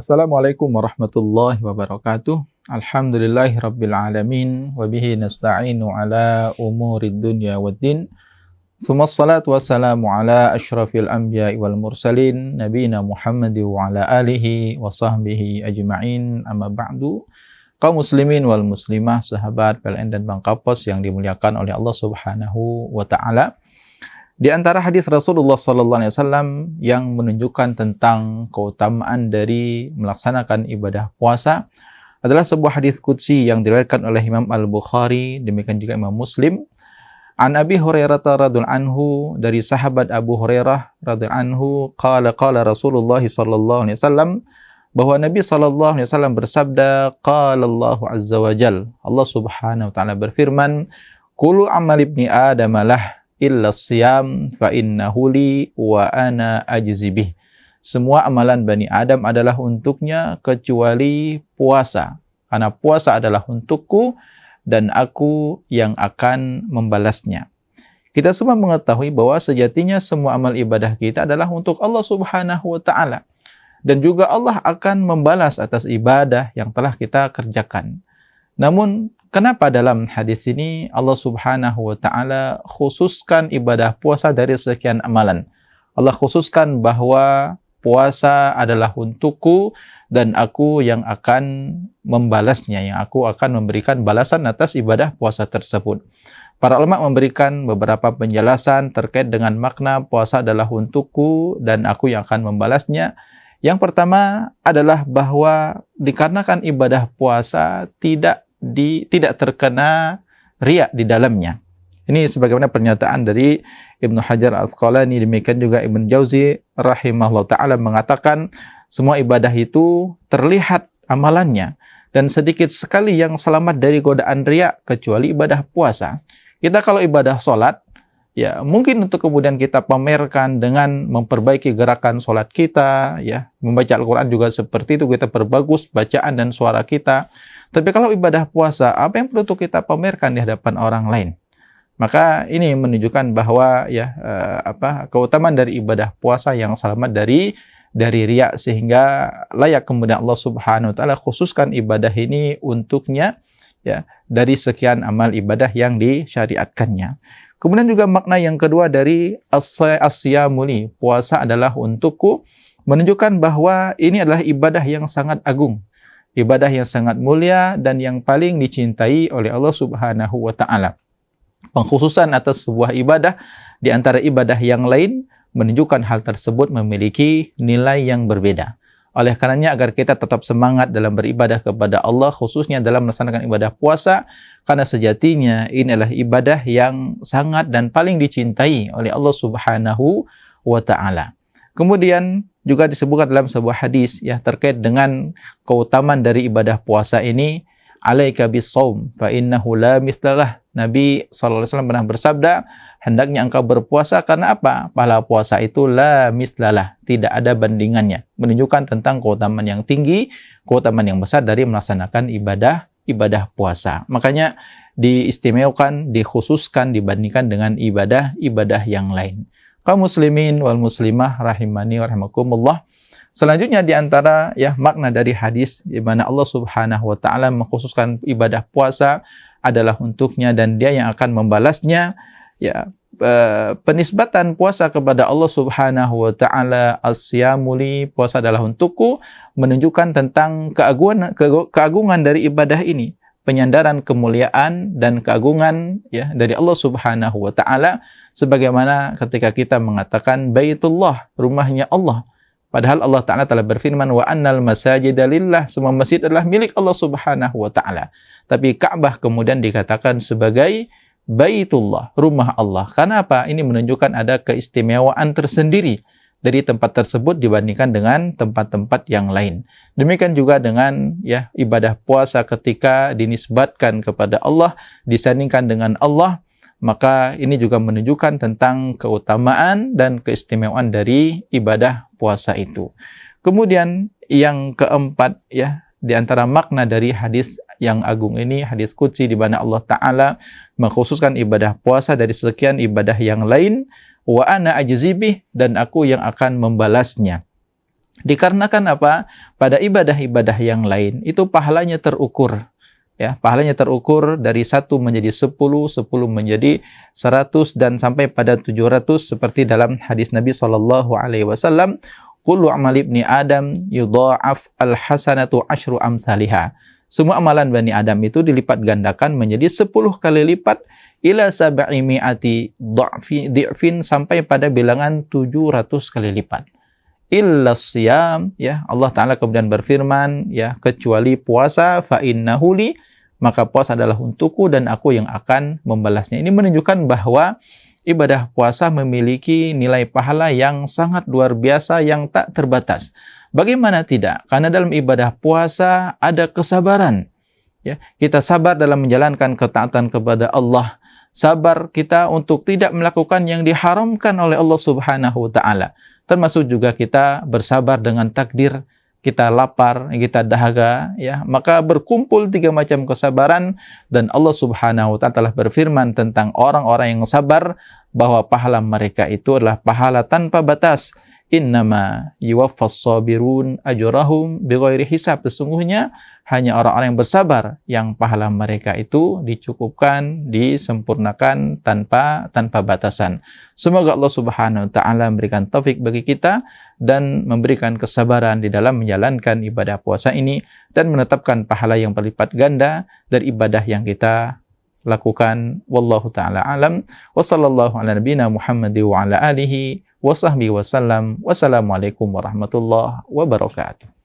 Assalamualaikum warahmatullahi wabarakatuh. Alhamdulillahi rabbil alamin wa bihi nasta'inu ala umurid dunya waddin. Tsumma assalatu wassalamu ala asyrafil anbiya'i wal mursalin nabiyina Muhammad wa ala alihi wa sahbihi ajma'in. Amma ba'du. Kaum muslimin wal muslimah, sahabat PLN dan Bang Kapos yang dimuliakan oleh Allah Subhanahu wa taala. Di antara hadis Rasulullah SAW yang menunjukkan tentang keutamaan dari melaksanakan ibadah puasa adalah sebuah hadis qudsi yang diriwayatkan oleh Imam Al-Bukhari, demikian juga Imam Muslim. An Abi Hurairah radhiyallahu anhu, dari sahabat Abu Hurairah radhiyallahu anhu, qala Rasulullah SAW, bahwa Nabi SAW bersabda, qala Allah azza wa jal, Allah Subhanahu wa taala berfirman, kullu amal ibni Adam lah illa siyam fa innahu li wa ana ajzi bih. Semua amalan Bani Adam adalah untuknya kecuali puasa, karena puasa adalah untukku dan aku yang akan membalasnya. Kita semua mengetahui bahwa sejatinya semua amal ibadah kita adalah untuk Allah Subhanahu wa taala, dan juga Allah akan membalas atas ibadah yang telah kita kerjakan. Namun kenapa dalam hadis ini Allah Subhanahu wa taala khususkan ibadah puasa dari sekian amalan? Allah khususkan bahwa puasa adalah untukku dan aku yang akan membalasnya, yang aku akan memberikan balasan atas ibadah puasa tersebut. Para ulama memberikan beberapa penjelasan terkait dengan makna puasa adalah untukku dan aku yang akan membalasnya. Yang pertama adalah bahwa dikarenakan ibadah puasa tidak terkena riya di dalamnya. Ini sebagaimana pernyataan dari Ibnu Hajar Al-Asqalani, demikian juga Ibnu Jauzi rahimahullah ta'ala mengatakan semua ibadah itu terlihat amalannya dan sedikit sekali yang selamat dari godaan riya kecuali ibadah puasa. Kita kalau ibadah sholat, ya mungkin untuk kemudian kita pamerkan dengan memperbaiki gerakan sholat kita, ya membaca Al-Quran juga seperti itu, kita perbagus bacaan dan suara kita. Tapi kalau ibadah puasa, apa yang perlu kita pamerkan di hadapan orang lain? Maka ini menunjukkan bahwa keutamaan dari ibadah puasa yang selamat dari riya, sehingga layak kemudian Allah Subhanahu wa taala khususkan ibadah ini untuknya, ya, dari sekian amal ibadah yang disyariatkannya. Kemudian juga makna yang kedua dari as-siyamuli, puasa adalah untukku, menunjukkan bahwa ini adalah ibadah yang sangat agung, ibadah yang sangat mulia dan yang paling dicintai oleh Allah Subhanahu wa taala. Pengkhususan atas sebuah ibadah di antara ibadah yang lain menunjukkan hal tersebut memiliki nilai yang berbeda. Oleh karenanya agar kita tetap semangat dalam beribadah kepada Allah, khususnya dalam melaksanakan ibadah puasa, karena sejatinya ini adalah ibadah yang sangat dan paling dicintai oleh Allah Subhanahu wa taala. Kemudian juga disebutkan dalam sebuah hadis, ya, terkait dengan keutamaan dari ibadah puasa ini, alaika bis-shaum fa innahu la mithlalah. Nabi sallallahu alaihi wasallam pernah bersabda, hendaknya engkau berpuasa karena apa? Pahala puasa itu la mithlalah, tidak ada bandingannya. Menunjukkan tentang keutamaan yang tinggi, keutamaan yang besar dari melaksanakan ibadah puasa. Makanya diistimewakan, dikhususkan dibandingkan dengan ibadah yang lain. Kaum muslimin wal muslimah rahimani wa rahimakumullah. Selanjutnya di antara makna dari hadis di mana Allah Subhanahu wa taala mengkhususkan ibadah puasa adalah untuknya dan dia yang akan membalasnya, penisbatan puasa kepada Allah Subhanahu wa taala, as-siyamuli, puasa adalah untukku, menunjukkan tentang keagungan dari ibadah ini, penyandaran kemuliaan dan keagungan, ya, dari Allah Subhanahu wa taala, sebagaimana ketika kita mengatakan Baitullah, rumahnya Allah. Padahal Allah Ta'ala telah berfirman, wa annal masajida lillah, semua masjid adalah milik Allah Subhanahu wa ta'ala. Tapi Ka'bah kemudian dikatakan sebagai Baitullah, rumah Allah. Karena apa? Ini menunjukkan ada keistimewaan tersendiri dari tempat tersebut dibandingkan dengan tempat-tempat yang lain. Demikian juga dengan ibadah puasa ketika dinisbatkan kepada Allah, disandingkan dengan Allah, maka ini juga menunjukkan tentang keutamaan dan keistimewaan dari ibadah puasa itu. Kemudian yang keempat, di antara makna dari hadis yang agung ini, hadis qudsi di mana Allah Ta'ala mengkhususkan ibadah puasa dari sekian ibadah yang lain, wa ana ajzi bih, dan aku yang akan membalasnya. Dikarenakan apa? Pada ibadah-ibadah yang lain itu pahalanya terukur. Ya, pahalanya terukur dari 1 menjadi 10, 10 menjadi 100 dan sampai pada 700 seperti dalam hadis Nabi sallallahu alaihi wasallam, kullu amali ibni Adam yudha'af al-hasanatu asyru amsalihha. Semua amalan Bani Adam itu dilipat gandakan menjadi 10 kali lipat ila sab'i mi'ati dhi'fin sampai pada bilangan 700 kali lipat. Illa siyam, ya, Allah Ta'ala kemudian berfirman, ya, kecuali puasa, fa innahu li, maka puasa adalah untukku dan aku yang akan membalasnya. Ini menunjukkan bahwa ibadah puasa memiliki nilai pahala yang sangat luar biasa, yang tak terbatas. Bagaimana tidak? Karena dalam ibadah puasa ada kesabaran. Ya, kita sabar dalam menjalankan ketaatan kepada Allah. Sabar kita untuk tidak melakukan yang diharamkan oleh Allah Subhanahu wa taala. Termasuk juga kita bersabar dengan takdir, kita lapar, kita dahaga, ya. Maka berkumpul 3 macam kesabaran dan Allah Subhanahu wa taala telah berfirman tentang orang-orang yang sabar bahwa pahala mereka itu adalah pahala tanpa batas. Innama yuwaffas sabirun ajrahum bighairi hisab. Sesungguhnya hanya orang-orang yang bersabar yang pahala mereka itu dicukupkan, disempurnakan tanpa batasan. Semoga Allah Subhanahu wa taala memberikan taufik bagi kita dan memberikan kesabaran di dalam menjalankan ibadah puasa ini dan menetapkan pahala yang berlipat ganda dari ibadah yang kita lakukan. Wallahu taala alam. Wa sallallahu ala nabiyyina Muhammad wa ala alihi wa sahbihi wasallam. Wassalamualaikum warahmatullahi wabarakatuh.